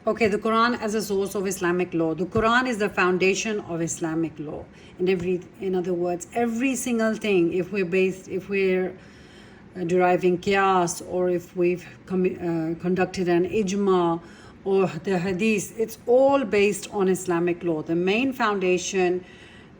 Okay, the Quran as a source of Islamic law. The Quran is the foundation of Islamic law. In other words, every single thing, if we're deriving qiyas, or if we've conducted an ijma or the hadith, it's all based on Islamic law. The main foundation,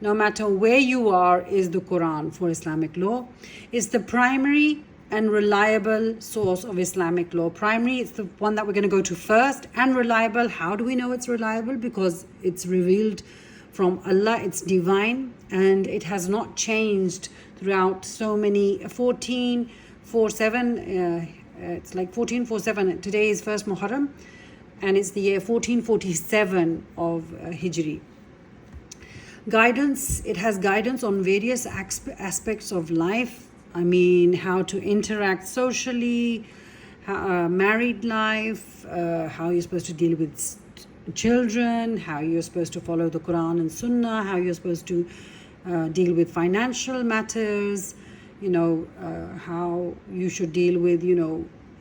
no matter where you are, is the Quran for Islamic law. It's the primary and reliable source of Islamic law. Primary, it's the one that we're going to go to first, and reliable. How do we know it's reliable? Because it's revealed from Allah, it's divine, and it has not changed throughout so many 1447. It's like 1447. Today is first Muharram, and it's the year 1447 of Hijri. Guidance, it has guidance on various aspects of life. I mean, how to interact socially, married life, how you're supposed to deal with children, how you're supposed to follow the Quran and Sunnah, how you're supposed to deal with financial matters, how you should deal with,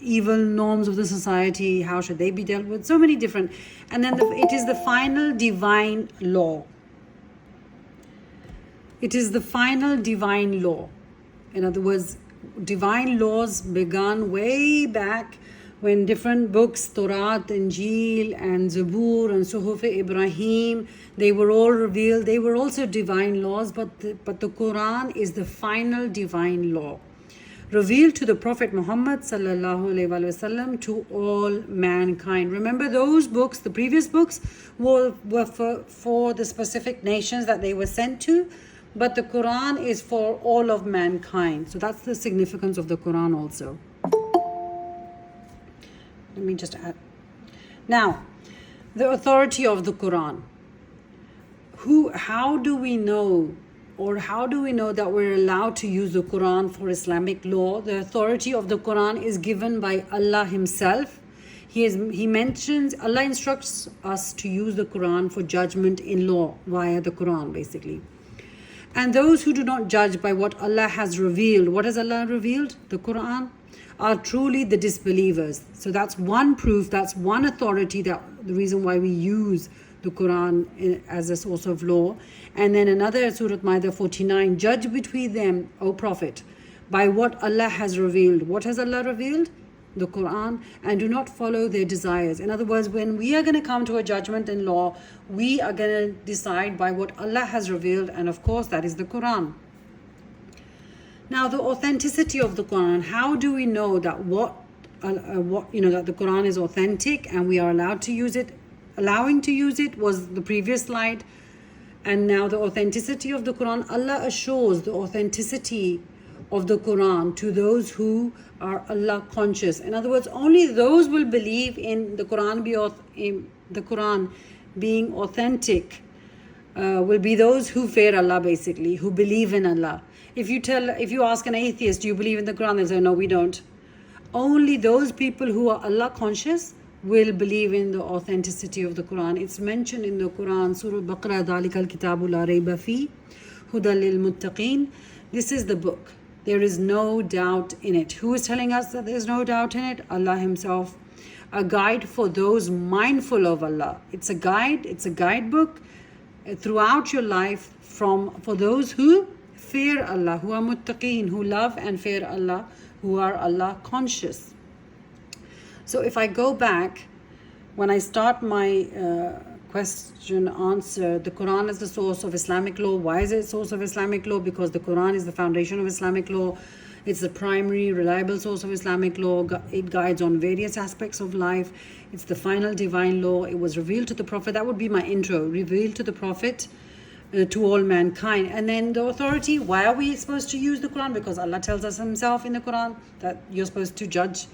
evil norms of the society, how should they be dealt with, so many different. And then it is the final divine law. It is the final divine law. In other words, divine laws began way back when different books, Torah, Injil, and Zabur, and Suhuf Ibrahim, they were all revealed. They were also divine laws, but the Quran is the final divine law, revealed to the Prophet Muhammad sallallahu alaihi wasallam, to all mankind. Remember, those books, the previous books, were for the specific nations that they were sent to. But the Quran is for all of mankind. So that's the significance of the Quran also. Let me just add. Now, the authority of the Quran. How do we know that we're allowed to use the Quran for Islamic law? The authority of the Quran is given by Allah Himself. Allah instructs us to use the Quran for judgment in law via the Quran, basically. And those who do not judge by what Allah has revealed, what has Allah revealed? The Quran, are truly the disbelievers. So that's one proof, that's one authority, that the reason why we use the Quran as a source of law. And then another, Surah Ma'idah 49, judge between them, O Prophet, by what Allah has revealed. What has Allah revealed? The Quran, and do not follow their desires. In other words, when we are going to come to a judgment in law, we are going to decide by what Allah has revealed, and of course that is the Quran. Now, the authenticity of the Quran. How do we know that that the Quran is authentic and we are allowed to use it? Allowing to use it was the previous slide, and now the authenticity of the Quran. Allah assures the authenticity of the Quran to those who are Allah conscious. In other words, only those will believe in the Quran being authentic will be those who fear Allah, basically, who believe in Allah. If you ask an atheist, do you believe in the Quran? They'll say, no, we don't. Only those people who are Allah conscious will believe in the authenticity of the Quran. It's mentioned in the Quran, Surah Baqarah, ذَلِكَ الْكِتَابُ لَا رَيْبَ فِيهِ هُدًى لِلْمُتَّقِينَ. This is the book. There is no doubt in it. Who is telling us that there is no doubt in it? Allah Himself. A guide for those mindful of Allah. It's a guide, it's a guidebook throughout your life for those who fear Allah, who are muttaqeen, who love and fear Allah, who are Allah conscious. So if I go back, when I start my question answer, the Quran is the source of Islamic law. Why is it a source of Islamic law? Because the Quran is the foundation of Islamic law. It's the primary, reliable source of Islamic law. It guides on various aspects of life. It's the final divine law. It was revealed to the Prophet. That would be my intro. Revealed to the Prophet, to all mankind. And then the authority. Why are we supposed to use the Quran? Because Allah tells us Himself in the Quran that you're supposed to judge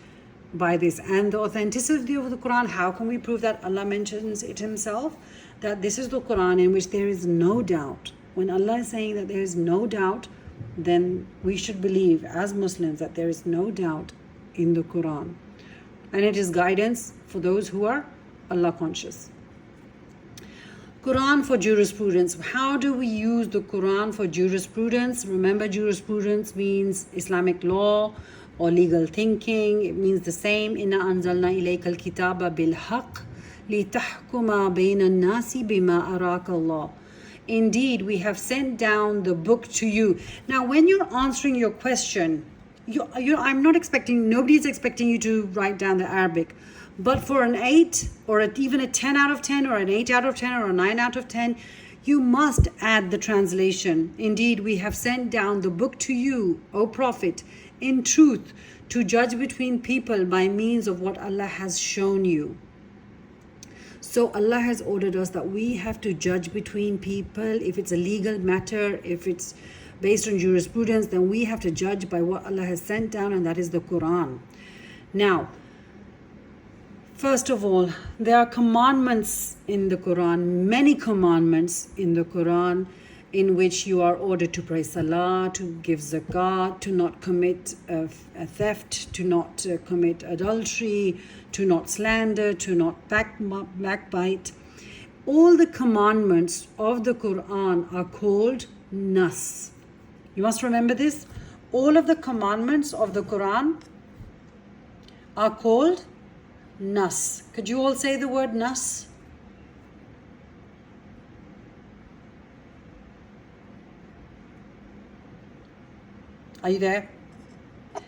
by this. And the authenticity of the Quran, how can we prove that? Allah mentions it Himself, that this is the Quran in which there is no doubt. When Allah is saying that there is no doubt, then we should believe as Muslims that there is no doubt in the Quran. And it is guidance for those who are Allah conscious. Quran for jurisprudence. How do we use the Quran for jurisprudence? Remember, jurisprudence means Islamic law or legal thinking. It means the same. Inna anzalna ilayka al-kitaba bil haqq لِتَحْكُمَ بَيْنَ النَّاسِ بِمَا أَرَاكَ اللَّهُ. Indeed, we have sent down the book to you. Now, when you're answering your question, I'm not expecting, nobody's expecting you to write down the Arabic. But for an 8 or even a 10 out of 10 or an 8 out of 10 or a 9 out of 10, you must add the translation. Indeed, we have sent down the book to you, O Prophet, in truth, to judge between people by means of what Allah has shown you. So Allah has ordered us that we have to judge between people. If it's a legal matter, if it's based on jurisprudence, then we have to judge by what Allah has sent down, and that is the Quran. Now, first of all, there are commandments in the Quran, many commandments in the Quran, in which you are ordered to pray salah, to give zakat, to not commit a theft, to not commit adultery, to not slander, to not backbite. All the commandments of the Quran are called nas. You must remember this. All of the commandments of the Quran are called nas. Could you all say the word nas? Are you there?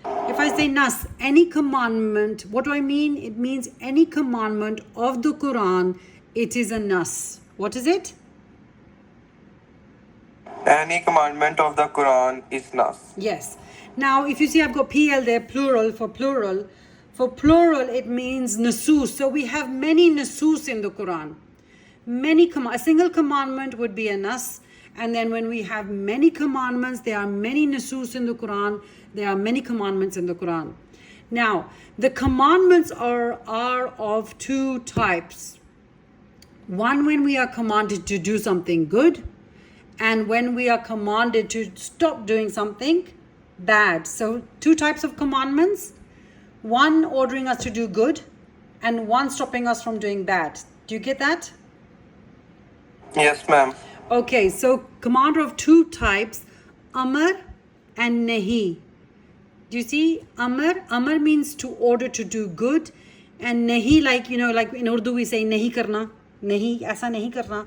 If I say nas, any commandment, what do I mean? It means any commandment of the Quran, it is a nas. What is it? Any commandment of the Quran is nas. Yes. Now, if you see I've got PL there, plural, for plural. For plural, it means nusus. So we have many nusus in the Quran. A single commandment would be a nas. And then when we have many commandments, there are many nusus in the Quran. There are many commandments in the Quran. Now, the commandments are of two types. One, when we are commanded to do something good, and when we are commanded to stop doing something bad. So, two types of commandments. One ordering us to do good, and one stopping us from doing bad. Do you get that? Yes, ma'am. Okay, so command of two types, Amr and Nahi. Do you see? Amr means to order to do good, and Nahi, like in Urdu we say Nahi karna, Nahi, aisa nahi karna.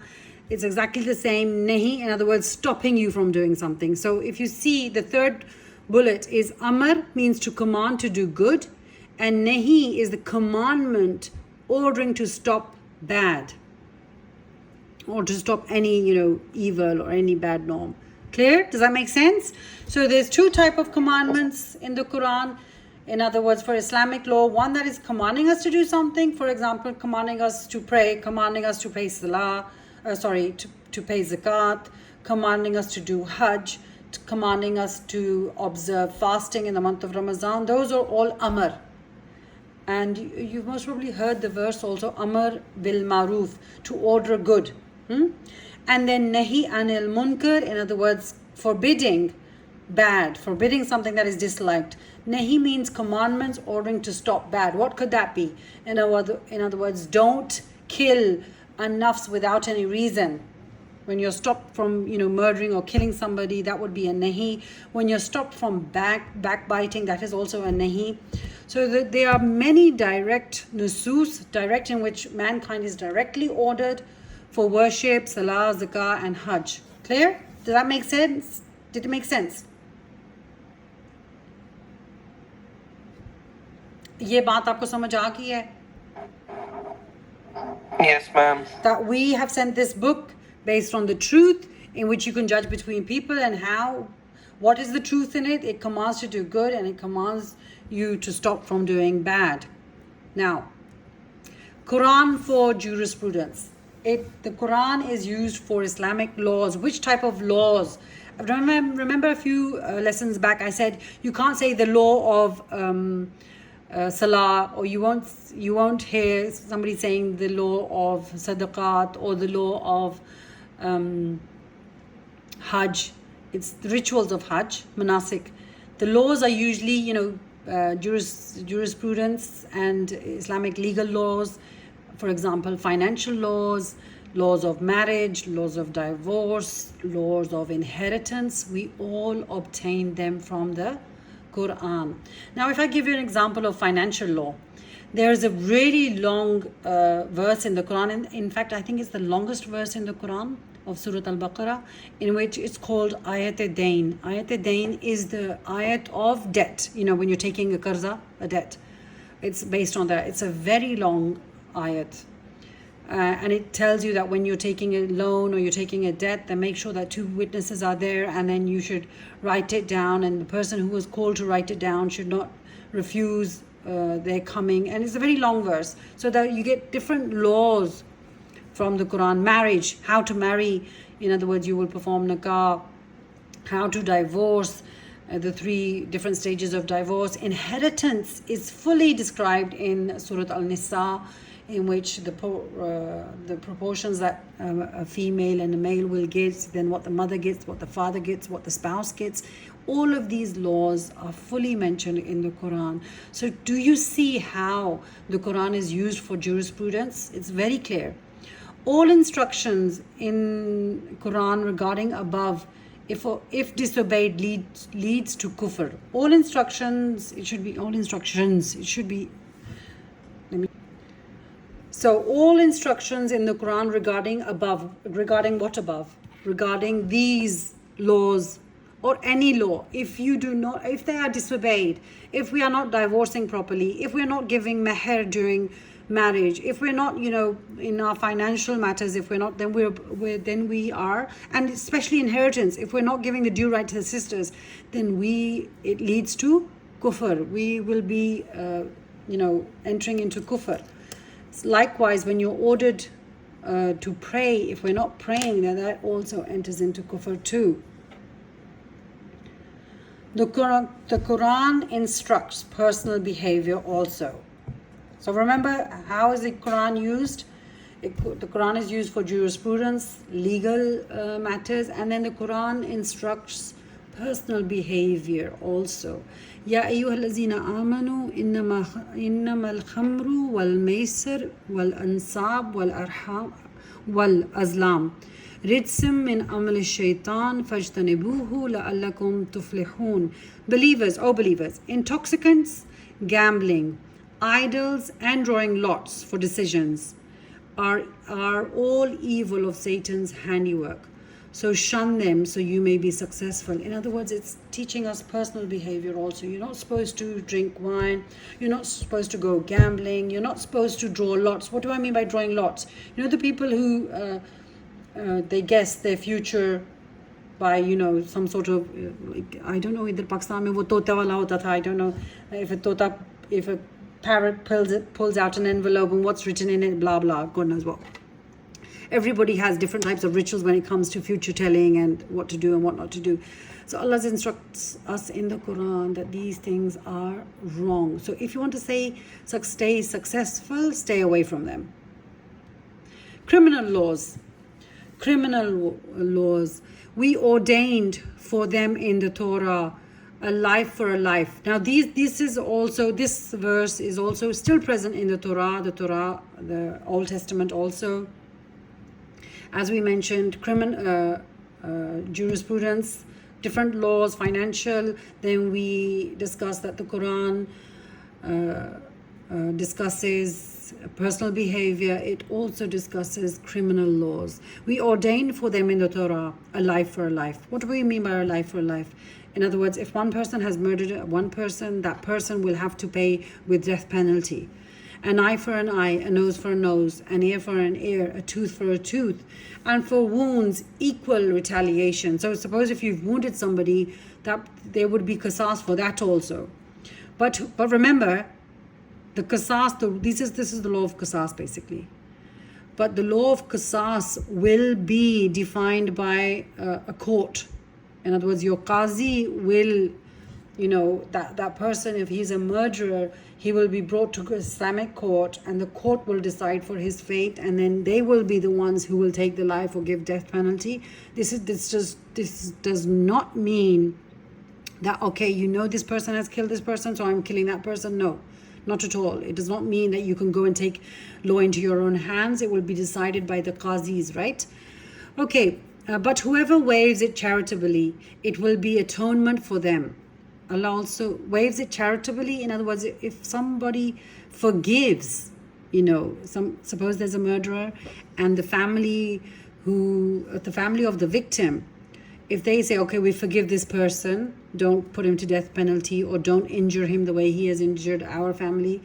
It's exactly the same. Nahi, in other words, stopping you from doing something. So if you see, the third bullet is Amr, means to command to do good, and Nahi is the commandment ordering to stop bad, or to stop any, evil or any bad norm. Clear? Does that make sense? So there's two type of commandments in the Quran. In other words, for Islamic law, one that is commanding us to do something. For example, commanding us to pray, commanding us to pay salah, to pay zakat, commanding us to do hajj, commanding us to observe fasting in the month of Ramadan. Those are all amr. And you've most probably heard the verse also, amr bil maruf, to order good. And then nahi anil munkar, in other words, forbidding bad, forbidding something that is disliked. Nahi means commandments ordering to stop bad. What could that be? In other words, don't kill a nafs without any reason. When you're stopped from, murdering or killing somebody, that would be a nahi. When you're stopped from backbiting, that is also a nahi. So there are many direct nusus, direct in which mankind is directly ordered for worship, salah, zakah, and hajj. Clear? Does that make sense? Did it make sense? ये बात आपको समझ आ गई है? Yes, ma'am. That we have sent this book based on the truth, in which you can judge between people, and what is the truth in it? It commands to do good, and it commands you to stop from doing bad. Now, Quran for jurisprudence. The Quran is used for Islamic laws. Which type of laws? Remember a few lessons back I said you can't say the law of salah, or you won't hear somebody saying the law of sadaqat or the law of hajj. It's the rituals of hajj, manasik. The laws are usually jurisprudence and Islamic legal laws. For example, financial laws, laws of marriage, laws of divorce, laws of inheritance. We all obtain them from the Quran. Now, if I give you an example of financial law, There's a really long verse in the Quran. In fact, I think it's the longest verse in the Quran of Surah Al-Baqarah, in which it's called Ayat-e-Dain. Ayat-e-Dain is the ayat of debt. You know, when you're taking a qarza, a debt. It's based on that. It's a very long ayat. And it tells you that when you're taking a loan or you're taking a debt, then make sure that 2 witnesses are there, and then you should write it down, and the person who was called to write it down should not refuse their coming. And it's a very long verse, so that you get different laws from the Quran. Marriage, how to marry, in other words, you will perform nikah, how to divorce, the 3 different stages of divorce. Inheritance is fully described in Surah Al-Nisa, in which the proportions that a female and a male will get, then what the mother gets, what the father gets, what the spouse gets. All of these laws are fully mentioned in the Quran. So do you see how the Quran is used for jurisprudence? It's very clear. All instructions in Quran regarding above, if disobeyed, leads to kufr. All instructions, it should be all instructions. It should be. So all instructions in the Quran regarding above, regarding what above? Regarding these laws or any law, if they are disobeyed, if we are not divorcing properly, if we're not giving meher during marriage, if we're not, in our financial matters, if we're not, then we are, and especially inheritance, if we're not giving the due right to the sisters, then it leads to kufr. We will be, entering into kufr. Likewise, when you're ordered to pray, if we're not praying, then that also enters into kufr too. The Quran instructs personal behavior also. So remember, how is the Quran used? The Quran is used for jurisprudence, legal matters, and then the Quran instructs personal behavior also. Ya ayyuhallazina amanu innamal khamru wal maisir wal ansab wal arham wal azlam rijsum min amal shaitan fajtanibuhu la'allakum tuflihun. Believers, intoxicants, gambling, idols, and drawing lots for decisions are all evil of Satan's handiwork. So shun them so you may be successful. In other words, it's teaching us personal behavior also. You're not supposed to drink wine. You're not supposed to go gambling. You're not supposed to draw lots. What do I mean by drawing lots? The people who they guess their future by, some sort of, I don't know, in Pakistan mein wo tota wala hota tha. I don't know if a parrot pulls out an envelope and what's written in it, blah, blah, God knows what. Everybody has different types of rituals when it comes to future telling and what to do and what not to do. So Allah instructs us in the Quran that these things are wrong. So if you want to stay successful, stay away from them. Criminal laws. We ordained for them in the Torah a life for a life. Now this verse is also still present in the Torah, the Old Testament also. As we mentioned, jurisprudence, different laws, financial. Then we discussed that the Quran discusses personal behavior. It also discusses criminal laws. We ordained for them in the Torah a life for a life. What do we mean by a life for a life? In other words, if one person has murdered one person, that person will have to pay with death penalty. An eye for an eye, a nose for a nose, an ear for an ear, a tooth for a tooth. And for wounds, equal retaliation. So suppose if you've wounded somebody, that there would be qisas for that also. But remember, the qisas, this is the law of qisas basically. But the law of qisas will be defined by a court. In other words, your qazi will, that person, if he's a murderer, he will be brought to Islamic court, and the court will decide for his fate, and then they will be the ones who will take the life or give death penalty. This does not mean that, okay, this person has killed this person, so I'm killing that person. No, not at all. It does not mean that you can go and take law into your own hands. It will be decided by the qazis, right? Okay, but whoever waives it charitably, it will be atonement for them. Allah also waives it charitably. In other words, if somebody forgives, suppose there's a murderer and the family of the victim, if they say, okay, we forgive this person, don't put him to death penalty or don't injure him the way he has injured our family,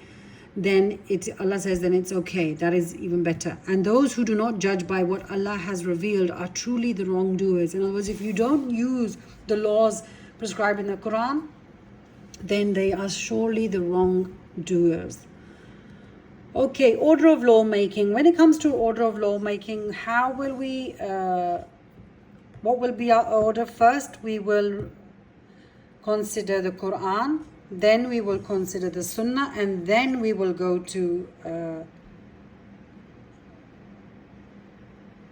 then Allah says, then it's okay. That is even better. And those who do not judge by what Allah has revealed are truly the wrongdoers. In other words, if you don't use the laws prescribed in the Quran, then they are surely the wrongdoers. Okay, order of lawmaking. When it comes to order of lawmaking, how will we, what will be our order? First, we will consider the Quran, then we will consider the Sunnah, and then we will go to